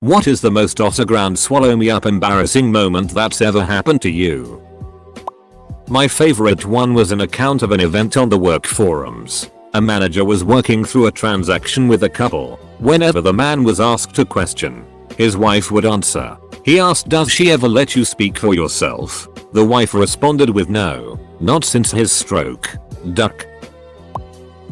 What is the most ground swallow me up embarrassing moment that's ever happened to you? My favorite one was an account of an event on the work forums. A manager was working through a transaction with a couple. Whenever the man was asked a question, his wife would answer. He asked, does she ever let you speak for yourself? The wife responded with no, not since his stroke. Duck.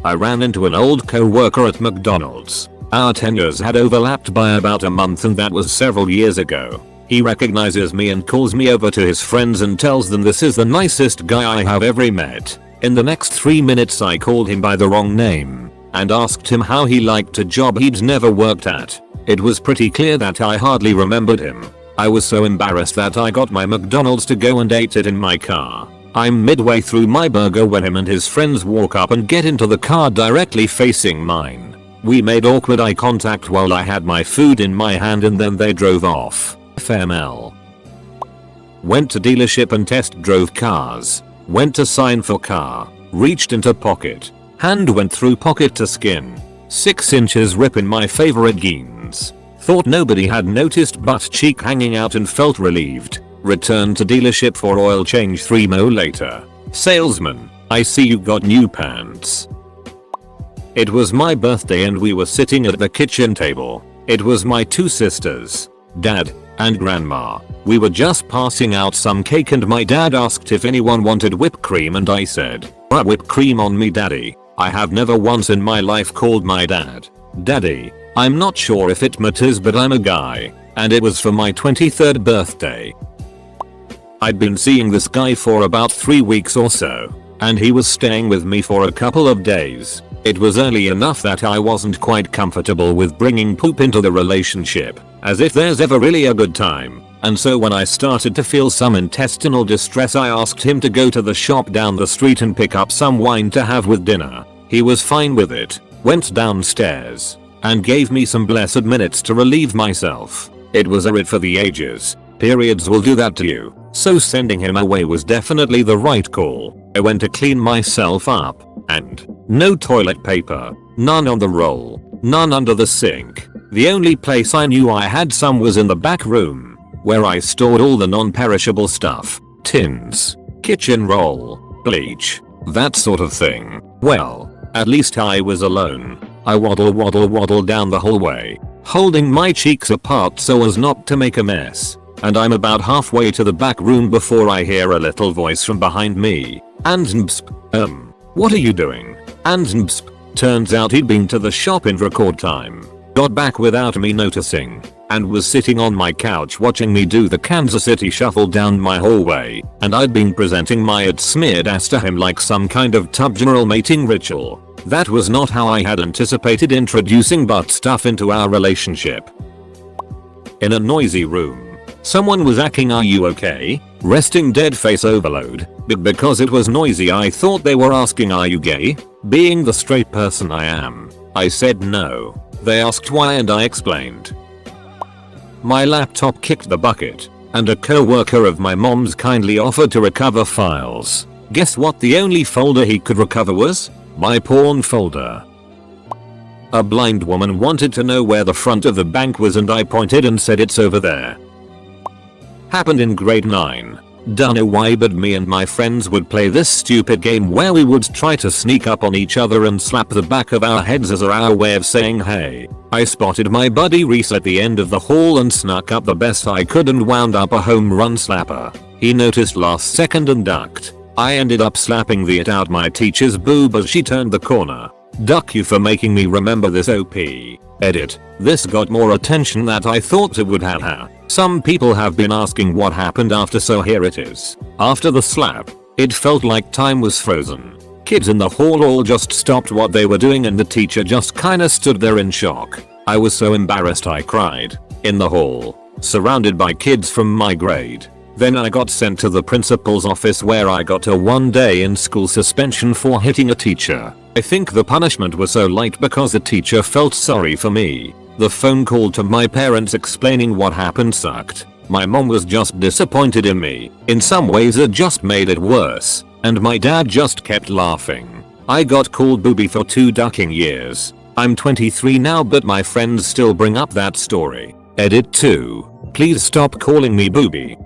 I ran into an old co-worker at McDonald's. Our tenures had overlapped by about a month and that was several years ago. He recognizes me and calls me over to his friends and tells them this is the nicest guy I have ever met. In the next 3 minutes I called him by the wrong name and asked him how he liked a job he'd never worked at. It was pretty clear that I hardly remembered him. I was so embarrassed that I got my McDonald's to go and ate it in my car. I'm midway through my burger when him and his friends walk up and get into the car directly facing mine. We made awkward eye contact while I had my food in my hand and then they drove off. FML. Went to dealership and test drove cars. Went to sign for car. Reached into pocket. Hand went through pocket to skin. 6 inches rip in my favorite jeans. Thought nobody had noticed butt cheek hanging out and felt relieved. Returned to dealership for oil change 3 mo later. Salesman, I see you got new pants. It was my birthday and we were sitting at the kitchen table. It was my 2 sisters, dad, and grandma. We were just passing out some cake and my dad asked if anyone wanted whipped cream and I said, whipped cream on me daddy. I have never once in my life called my dad daddy. I'm not sure if it matters but I'm a guy. And it was for my 23rd birthday. I'd been seeing this guy for about 3 weeks or so. And he was staying with me for a couple of days. It was early enough that I wasn't quite comfortable with bringing poop into the relationship, as if there's ever really a good time. And so when I started to feel some intestinal distress I asked him to go to the shop down the street and pick up some wine to have with dinner. He was fine with it, went downstairs, and gave me some blessed minutes to relieve myself. It was a rit for the ages. Periods will do that to you. So sending him away was definitely the right call. I went to clean myself up, and no toilet paper, none on the roll, none under the sink. The only place I knew I had some was in the back room, where I stored all the non-perishable stuff, tins, kitchen roll, bleach, that sort of thing. Well, at least I was alone. I waddle down the hallway, holding my cheeks apart so as not to make a mess. And I'm about halfway to the back room before I hear a little voice from behind me. What are you doing? Turns out he'd been to the shop in record time. Got back without me noticing. And was sitting on my couch watching me do the Kansas City shuffle down my hallway. And I'd been presenting my smeared ass to him like some kind of tub general mating ritual. That was not how I had anticipated introducing butt stuff into our relationship. In a noisy room. Someone was acting "Are you okay?" resting dead face overload, but because it was noisy I thought they were asking "Are you gay?" Being the straight person I am, I said no. They asked why and I explained. My laptop kicked the bucket, and a co-worker of my mom's kindly offered to recover files. Guess what the only folder he could recover was? My porn folder. A blind woman wanted to know where the front of the bank was and I pointed and said it's over there. Happened in grade 9. Don't know why but me and my friends would play this stupid game where we would try to sneak up on each other and slap the back of our heads as our way of saying hey. I spotted my buddy Reese at the end of the hall and snuck up the best I could and wound up a home run slapper. He noticed last second and ducked. I ended up slapping the it out my teacher's boob as she turned the corner. Duck you for making me remember this OP. Edit. This got more attention than I thought it would have. Some people have been asking what happened after, so here it is. After the slap, it felt like time was frozen. Kids in the hall all just stopped what they were doing and the teacher just kinda stood there in shock. I was so embarrassed I cried. In the hall, surrounded by kids from my grade. Then I got sent to the principal's office where I got a 1-day in school suspension for hitting a teacher. I think the punishment was so light because the teacher felt sorry for me. The phone call to my parents explaining what happened sucked. My mom was just disappointed in me. In some ways it just made it worse. And my dad just kept laughing. I got called booby for 2 ducking years. I'm 23 now but my friends still bring up that story. Edit 2. Please stop calling me booby.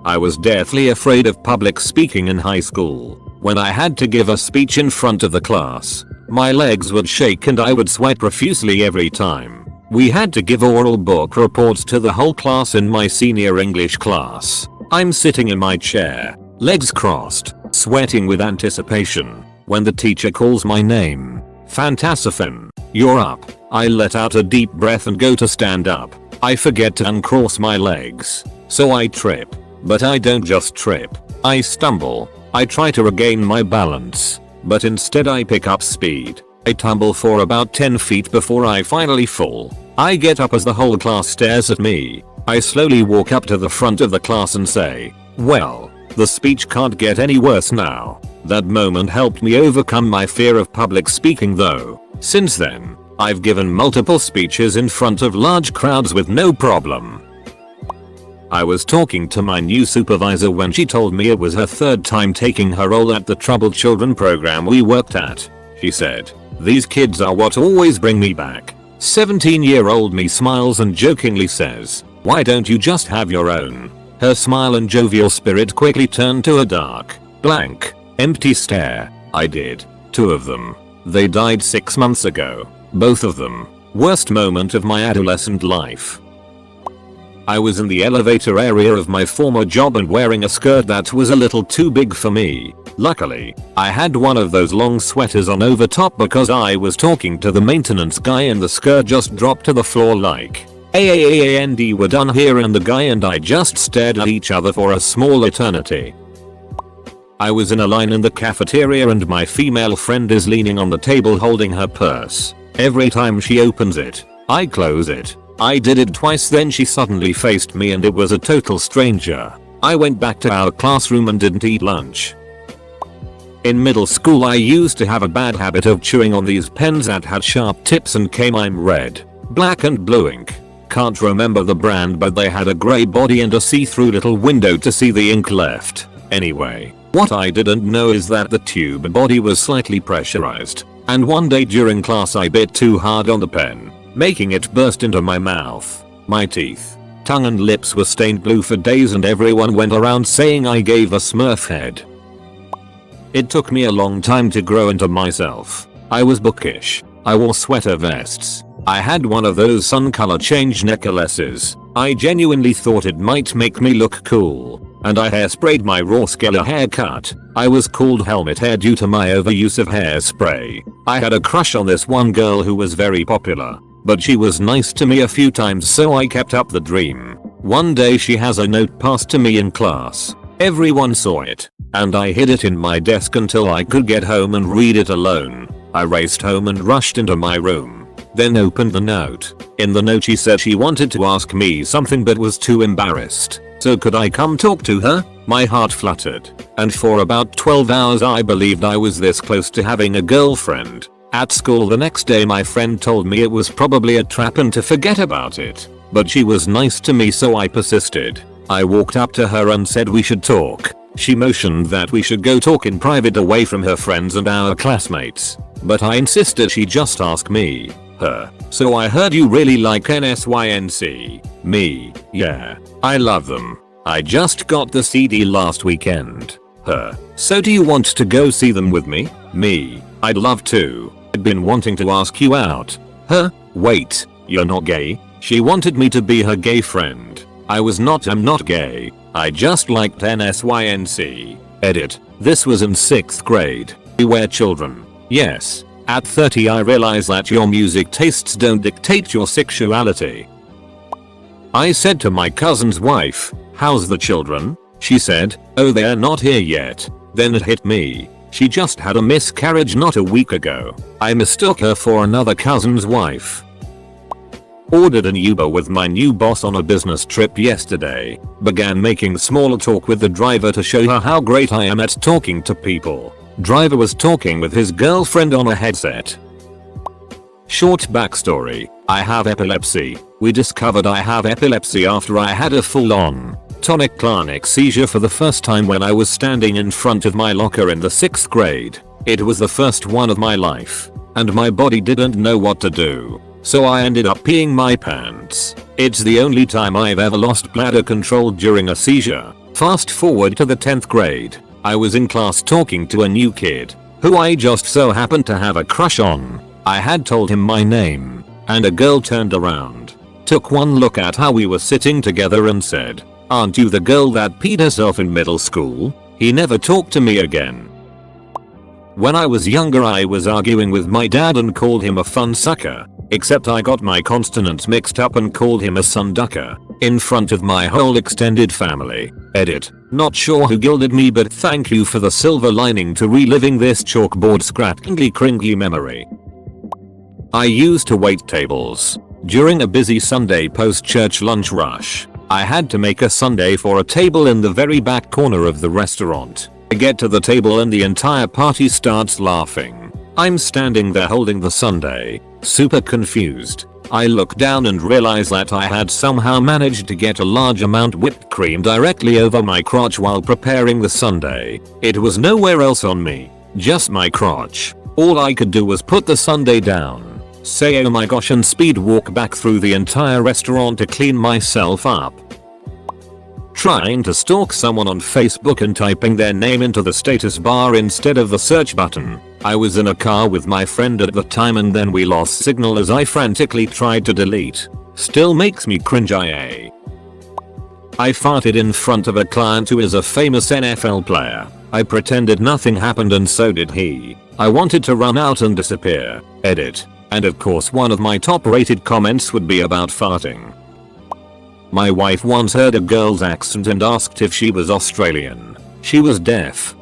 I was deathly afraid of public speaking in high school. When I had to give a speech in front of the class, my legs would shake and I would sweat profusely every time. We had to give oral book reports to the whole class in my senior English class. I'm sitting in my chair, legs crossed, sweating with anticipation, when the teacher calls my name. Fantasifin, you're up. I let out a deep breath and go to stand up. I forget to uncross my legs, so I trip. But I don't just trip, I stumble. I try to regain my balance, but instead I pick up speed. I tumble for about 10 feet before I finally fall. I get up as the whole class stares at me. I slowly walk up to the front of the class and say, well, the speech can't get any worse now. That moment helped me overcome my fear of public speaking though. Since then, I've given multiple speeches in front of large crowds with no problem. I was talking to my new supervisor when she told me it was her third time taking her role at the troubled children program we worked at. She said, these kids are what always bring me back. 17-year-old me smiles and jokingly says, why don't you just have your own? Her smile and jovial spirit quickly turned to a dark, blank, empty stare. I did. 2 of them. They died 6 months ago. Both of them. Worst moment of my adolescent life. I was in the elevator area of my former job and wearing a skirt that was a little too big for me. Luckily, I had one of those long sweaters on over top because I was talking to the maintenance guy and the skirt just dropped to the floor like, and we're done here, and the guy and I just stared at each other for a small eternity. I was in a line in the cafeteria and my female friend is leaning on the table holding her purse. Every time she opens it, I close it. I did it twice, then she suddenly faced me and it was a total stranger. I went back to our classroom and didn't eat lunch. In middle school I used to have a bad habit of chewing on these pens that had sharp tips and came in red, black and blue ink. Can't remember the brand, but they had a grey body and a see-through little window to see the ink left. Anyway, what I didn't know is that the tube body was slightly pressurized, and one day during class I bit too hard on the pen, making it burst into my mouth. My teeth, tongue and lips were stained blue for days and everyone went around saying I gave a Smurf head. It took me a long time to grow into myself. I was bookish. I wore sweater vests. I had one of those sun color change necklaces. I genuinely thought it might make me look cool. And I hairsprayed my raw scalar haircut. I was called helmet hair due to my overuse of hairspray. I had a crush on this one girl who was very popular, but she was nice to me a few times, so I kept up the dream. One day she has a note passed to me in class. Everyone saw it, and I hid it in my desk until I could get home and read it alone. I raced home and rushed into my room. Then opened the note. In the note she said she wanted to ask me something but was too embarrassed. So could I come talk to her? My heart fluttered. And for about 12 hours I believed I was this close to having a girlfriend. At school the next day my friend told me it was probably a trap and to forget about it. But she was nice to me, so I persisted. I walked up to her and said we should talk. She motioned that we should go talk in private away from her friends and our classmates. But I insisted she just ask me. Her. So I heard you really like NSYNC. Me. Yeah. I love them. I just got the CD last weekend. Her. So do you want to go see them with me? Me. I'd love to. I'd been wanting to ask you out. Her. Wait. You're not gay? She wanted me to be her gay friend. I'm not gay. I just liked NSYNC. Edit. This was in 6th grade. Beware children. Yes. At 30 I realize that your music tastes don't dictate your sexuality. I said to my cousin's wife, how's the children? She said, oh, they're not here yet. Then it hit me. She just had a miscarriage not a week ago. I mistook her for another cousin's wife. Ordered an Uber with my new boss on a business trip yesterday. Began making small talk with the driver to show her how great I am at talking to people. Driver was talking with his girlfriend on a headset. Short backstory. I have epilepsy. We discovered I have epilepsy after I had a full-on tonic-clonic seizure for the first time when I was standing in front of my locker in the 6th grade. It was the first one of my life, and my body didn't know what to do. so I ended up peeing my pants. It's the only time I've ever lost bladder control during a seizure. Fast forward to the 10th grade. I was in class talking to a new kid who I just so happened to have a crush on. I had told him my name, and a girl turned around, took one look at how we were sitting together and said, "Aren't you the girl that peed herself in middle school?" He never talked to me again. When I was younger I was arguing with my dad and called him a fun sucker, except I got my consonants mixed up and called him a sunducker in front of my whole extended family. Edit. Not sure who gilded me, but thank you for the silver lining to reliving this chalkboard scratchingly cringly memory. I used to wait tables during a busy Sunday post-church lunch rush. I had to make a sundae for a table in the very back corner of the restaurant. I get to the table and the entire party starts laughing. I'm standing there holding the sundae, super confused. I look down and realize that I had somehow managed to get a large amount whipped cream directly over my crotch while preparing the sundae. It was nowhere else on me, just my crotch. All I could do was put the sundae down, say oh my gosh and speed walk back through the entire restaurant to clean myself up. Trying to stalk someone on Facebook and typing their name into the status bar instead of the search button. I was in a car with my friend at the time and then we lost signal as I frantically tried to delete. Still makes me cringe. I farted in front of a client who is a famous NFL player. I pretended nothing happened and so did he. I wanted to run out and disappear. Edit. And of course one of my top rated comments would be about farting. My wife once heard a girl's accent and asked if she was Australian. She was deaf.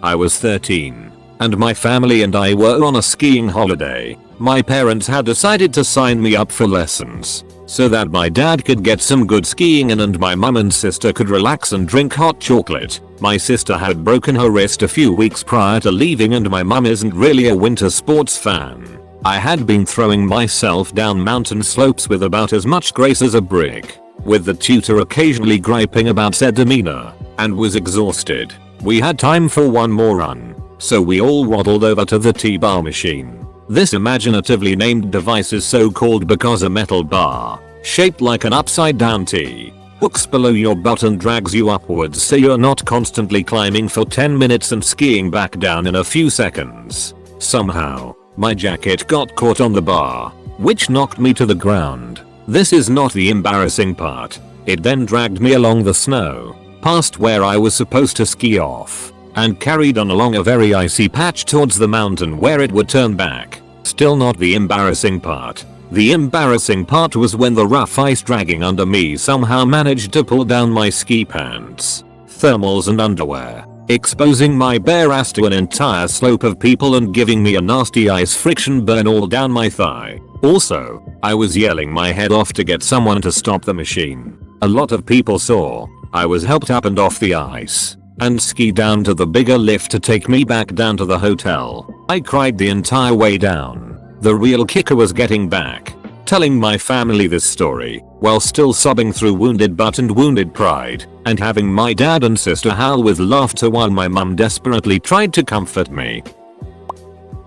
I was 13, and my family and I were on a skiing holiday. My parents had decided to sign me up for lessons, so that my dad could get some good skiing in and my mum and sister could relax and drink hot chocolate. My sister had broken her wrist a few weeks prior to leaving and my mum isn't really a winter sports fan. I had been throwing myself down mountain slopes with about as much grace as a brick, with the tutor occasionally griping about said demeanor, and was exhausted. We had time for one more run, so we all waddled over to the T-bar machine. This imaginatively named device is so called because a metal bar, shaped like an upside down T, hooks below your butt and drags you upwards so you're not constantly climbing for 10 minutes and skiing back down in a few seconds. Somehow, my jacket got caught on the bar, which knocked me to the ground. This is not the embarrassing part. It then dragged me along the snow, past where I was supposed to ski off, and carried on along a very icy patch towards the mountain where it would turn back. Still not the embarrassing part. The embarrassing part was when the rough ice dragging under me somehow managed to pull down my ski pants, thermals and underwear, exposing my bare ass to an entire slope of people and giving me a nasty ice friction burn all down my thigh. Also, I was yelling my head off to get someone to stop the machine. A lot of people saw. I was helped up and off the ice, and skied down to the bigger lift to take me back down to the hotel. I cried the entire way down. The real kicker was getting back, telling my family this story, while still sobbing through wounded butt and wounded pride, and having my dad and sister howl with laughter while my mum desperately tried to comfort me.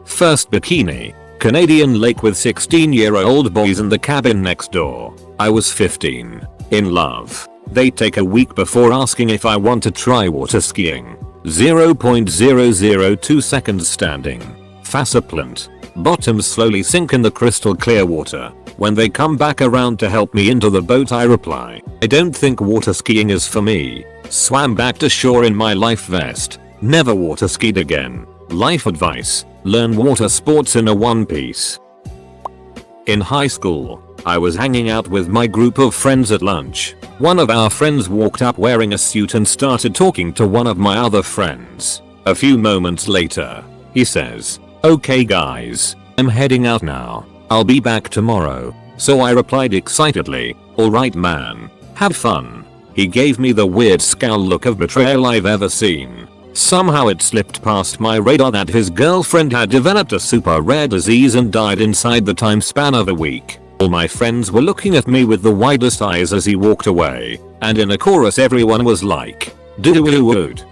First bikini. Canadian lake with 16-year-old boys in the cabin next door. I was 15. In love. They take a week before asking if I want to try water skiing. 0.002 seconds standing. Faceplant. Bottoms slowly sink in the crystal clear water. When they come back around to help me into the boat I reply, I don't think water skiing is for me. Swam back to shore in my life vest. Never water skied again. Life advice. Learn water sports in a one piece. In high school, I was hanging out with my group of friends at lunch. One of our friends walked up wearing a suit and started talking to one of my other friends. A few moments later, he says, "Okay guys, I'm heading out now. I'll be back tomorrow." So I replied excitedly, "Alright man, have fun." He gave me the weird scowl look of betrayal I've ever seen. Somehow it slipped past my radar that his girlfriend had developed a super rare disease and died inside the time span of a week. All my friends were looking at me with the widest eyes as he walked away, and in a chorus everyone was like, "Dude."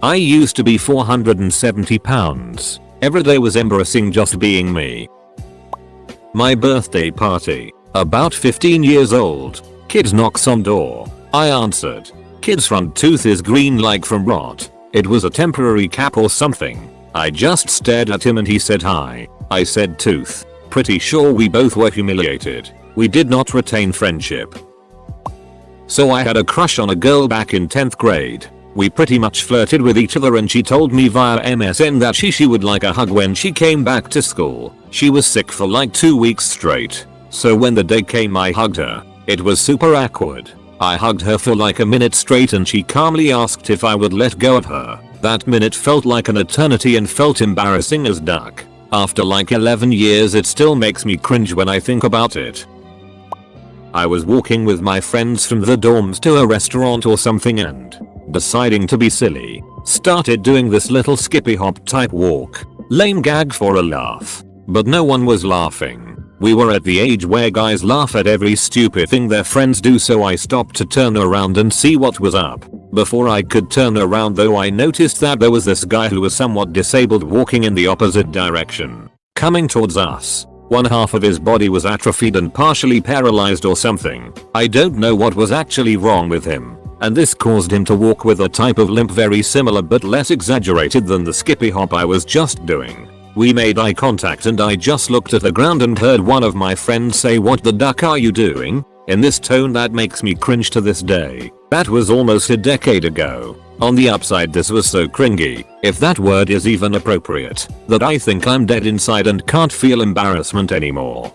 I used to be 470 pounds. Every day was embarrassing just being me. My birthday party. About 15 years old. Kids knocks on door. I answered. Kid's front tooth is green like from rot. It was a temporary cap or something. I just stared at him and he said hi. I said tooth. Pretty sure we both were humiliated. We did not retain friendship. So I had a crush on a girl back in 10th grade. We pretty much flirted with each other and she told me via MSN that she would like a hug when she came back to school. She was sick for like 2 weeks straight. So when the day came I hugged her. It was super awkward. I hugged her for like a minute straight and she calmly asked if I would let go of her. That minute felt like an eternity and felt embarrassing as duck. After like 11 years it still makes me cringe when I think about it. I was walking with my friends from the dorms to a restaurant or something and, deciding to be silly, started doing this little skippy hop type walk. Lame gag for a laugh. But no one was laughing. We were at the age where guys laugh at every stupid thing their friends do, so I stopped to turn around and see what was up. Before I could turn around though, I noticed that there was this guy who was somewhat disabled walking in the opposite direction, coming towards us. One half of his body was atrophied and partially paralyzed or something. I don't know what was actually wrong with him, and this caused him to walk with a type of limp very similar but less exaggerated than the skippy hop I was just doing. We made eye contact and I just looked at the ground and heard one of my friends say, "What the duck are you doing?" in this tone that makes me cringe to this day. That was almost a decade ago. On the upside, this was so cringy, if that word is even appropriate, that I think I'm dead inside and can't feel embarrassment anymore.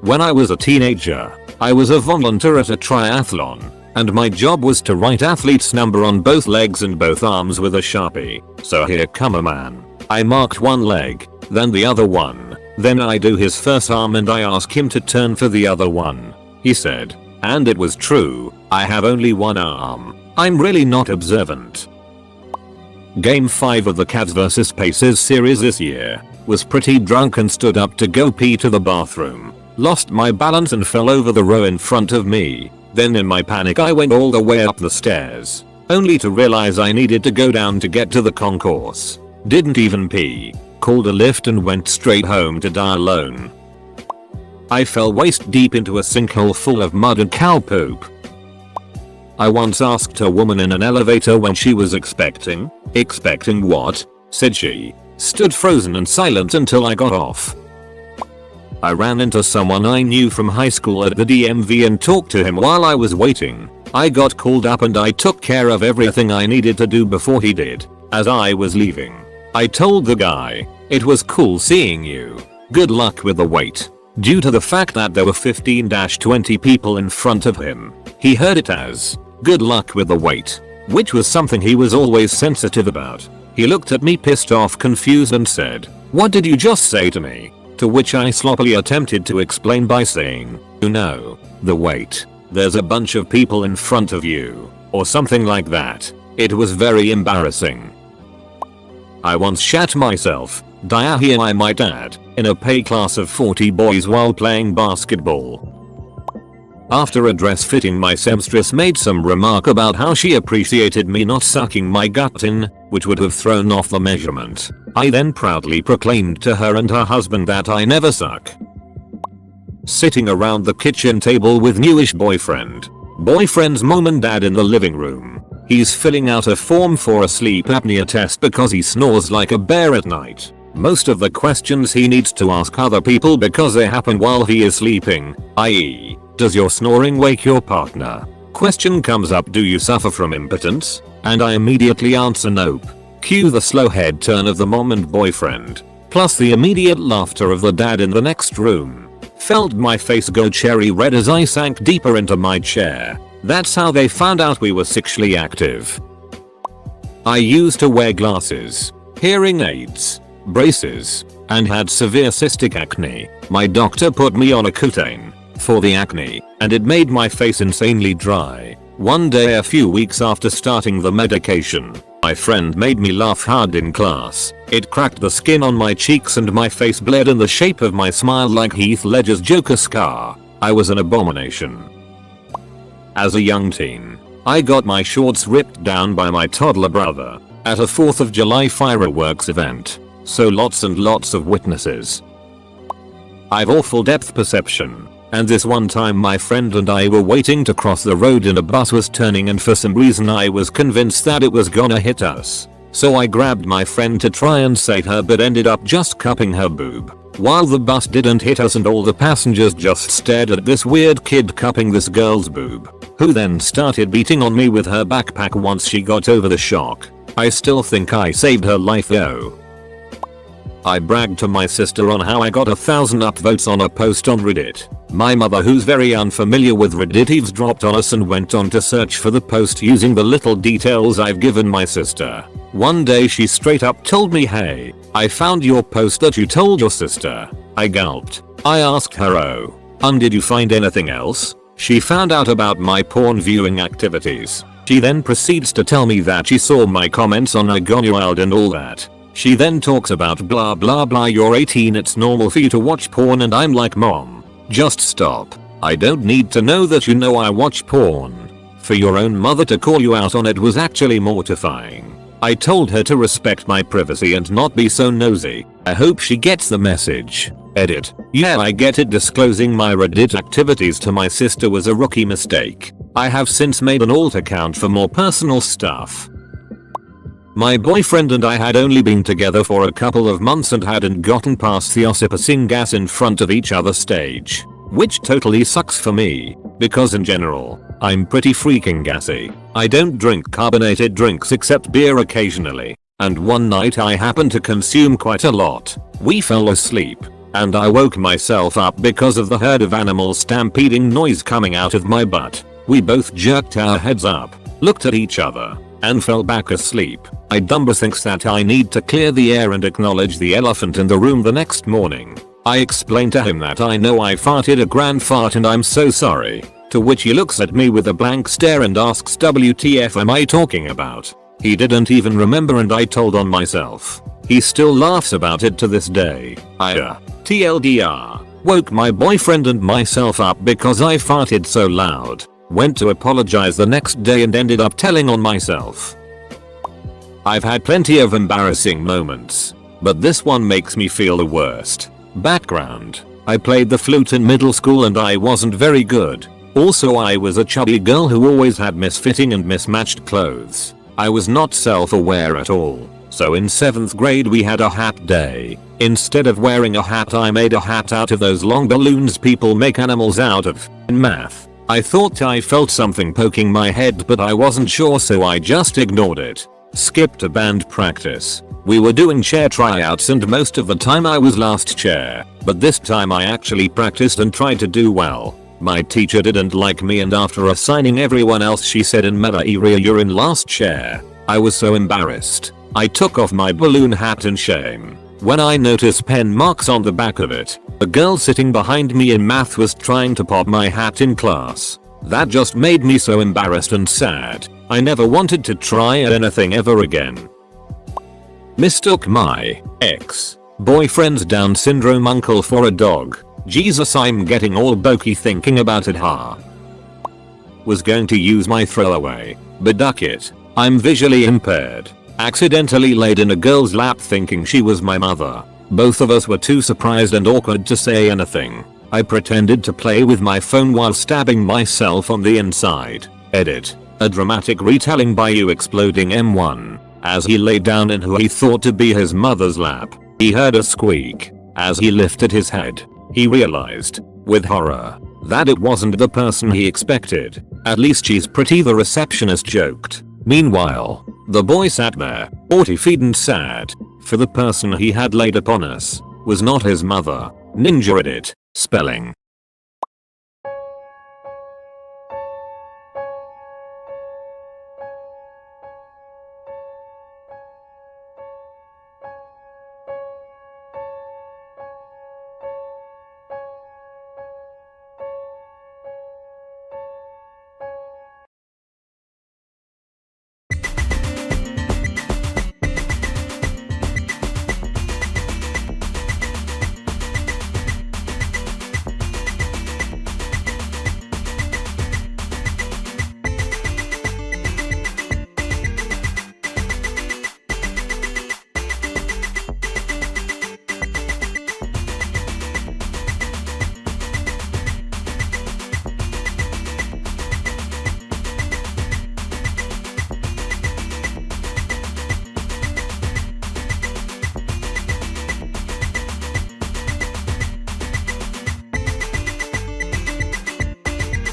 When I was a teenager, I was a volunteer at a triathlon, and my job was to write athlete's number on both legs and both arms with a Sharpie. So here come a man. I marked one leg, then the other one, then I do his first arm and I ask him to turn for the other one. He said, and it was true, I have only one arm. I'm really not observant. Game 5 of the Cavs vs Pacers series this year. Was pretty drunk and stood up to go pee to the bathroom. Lost my balance and fell over the row in front of me. Then in my panic I went all the way up the stairs, only to realize I needed to go down to get to the concourse. Didn't even pee. Called a lift and went straight home to die alone. I fell waist deep into a sinkhole full of mud and cow poop. I once asked a woman in an elevator when she was expecting. Expecting what? Said she. Stood frozen and silent until I got off. I ran into someone I knew from high school at the DMV and talked to him while I was waiting. I got called up and I took care of everything I needed to do before he did. As I was leaving, I told the guy, "It was cool seeing you. Good luck with the wait." Due to the fact that there were 15-20 people in front of him, he heard it as, "Good luck with the wait," which was something he was always sensitive about. He looked at me pissed off, confused and said, "What did you just say to me?" To which I sloppily attempted to explain by saying, "You know, the wait. There's a bunch of people in front of you," or something like that. It was very embarrassing. I once shat myself, diarrhea I might add, in a pay class of 40 boys while playing basketball. After a dress fitting, my seamstress made some remark about how she appreciated me not sucking my gut in, which would have thrown off the measurement. I then proudly proclaimed to her and her husband that I never suck. Sitting around the kitchen table with newish boyfriend. Boyfriend's mom and dad in the living room. He's filling out a form for a sleep apnea test because he snores like a bear at night. Most of the questions he needs to ask other people because they happen while he is sleeping, i.e., does your snoring wake your partner? Question comes up, do you suffer from impotence? And I immediately answer nope. Cue the slow head turn of the mom and boyfriend, plus the immediate laughter of the dad in the next room. Felt my face go cherry red as I sank deeper into my chair. That's how they found out we were sexually active. I used to wear glasses, hearing aids, braces, and had severe cystic acne. My doctor put me on Accutane for the acne, and it made my face insanely dry. One day a few weeks after starting the medication, my friend made me laugh hard in class. It cracked the skin on my cheeks and my face bled in the shape of my smile like Heath Ledger's Joker scar. I was an abomination. As a young teen, I got my shorts ripped down by my toddler brother at a 4th of July fireworks event. So lots and lots of witnesses. I've awful depth perception. And this one time my friend and I were waiting to cross the road and a bus was turning and for some reason I was convinced that it was gonna hit us. So I grabbed my friend to try and save her but ended up just cupping her boob. While the bus didn't hit us and all the passengers just stared at this weird kid cupping this girl's boob, who then started beating on me with her backpack once she got over the shock. I still think I saved her life though. I bragged to my sister on how I got 1,000 upvotes on a post on Reddit. My mother, who's very unfamiliar with Reddit, eavesdropped on us and went on to search for the post using the little details I've given my sister. One day she straight up told me, "Hey, I found your post that you told your sister." I gulped. I asked her, "Oh, and did you find anything else?" She found out about my porn viewing activities. She then proceeds to tell me that she saw my comments on MacLeod and all that. She then talks about blah blah blah, "You're 18, it's normal for you to watch porn," and I'm like, "Mom, just stop. I don't need to know that you know I watch porn." For your own mother to call you out on it was actually mortifying. I told her to respect my privacy and not be so nosy. I hope she gets the message. Edit. Yeah, I get it. Disclosing my Reddit activities to my sister was a rookie mistake. I have since made an alt account for more personal stuff. My boyfriend and I had only been together for a couple of months and hadn't gotten past the ossipissing gas in front of each other stage. Which totally sucks for me, because in general, I'm pretty freaking gassy. I don't drink carbonated drinks except beer occasionally. And one night I happened to consume quite a lot. We fell asleep, and I woke myself up because of the herd of animals stampeding noise coming out of my butt. We both jerked our heads up, looked at each other, and fell back asleep. My dumber thinks that I need to clear the air and acknowledge the elephant in the room the next morning. I explained to him that I know I farted a grand fart and I'm so sorry. To which he looks at me with a blank stare and asks, "WTF am I talking about?" He didn't even remember and I told on myself. He still laughs about it to this day. TLDR. Woke my boyfriend and myself up because I farted so loud. Went to apologize the next day and ended up telling on myself. I've had plenty of embarrassing moments, but this one makes me feel the worst. Background. I played the flute in middle school and I wasn't very good. Also, I was a chubby girl who always had misfitting and mismatched clothes. I was not self-aware at all. So in 7th grade we had a hat day. Instead of wearing a hat, I made a hat out of those long balloons people make animals out of. In math, I thought I felt something poking my head but I wasn't sure, so I just ignored it. Skipped a band practice. We were doing chair tryouts and most of the time I was last chair, but this time I actually practiced and tried to do well. My teacher didn't like me and after assigning everyone else she said, "In Meta area you're in last chair." I was so embarrassed. I took off my balloon hat in shame. When I noticed pen marks on the back of it, the girl sitting behind me in math was trying to pop my hat in class. That just made me so embarrassed and sad. I never wanted to try anything ever again. Mistook my ex-boyfriend's Down syndrome uncle for a dog. Jesus, I'm getting all bokeh thinking about it. Was going to use my throwaway, but duck it. I'm visually impaired. Accidentally laid in a girl's lap thinking she was my mother. Both of us were too surprised and awkward to say anything. I pretended to play with my phone while stabbing myself on the inside. Edit. A dramatic retelling by you exploding M1. As he lay down in who he thought to be his mother's lap, he heard a squeak. As he lifted his head, he realized, with horror, that it wasn't the person he expected. "At least she's pretty," the receptionist joked. Meanwhile, the boy sat there, mortified and sad, for the person he had laid upon us was not his mother. Ninja Reddit. Spelling.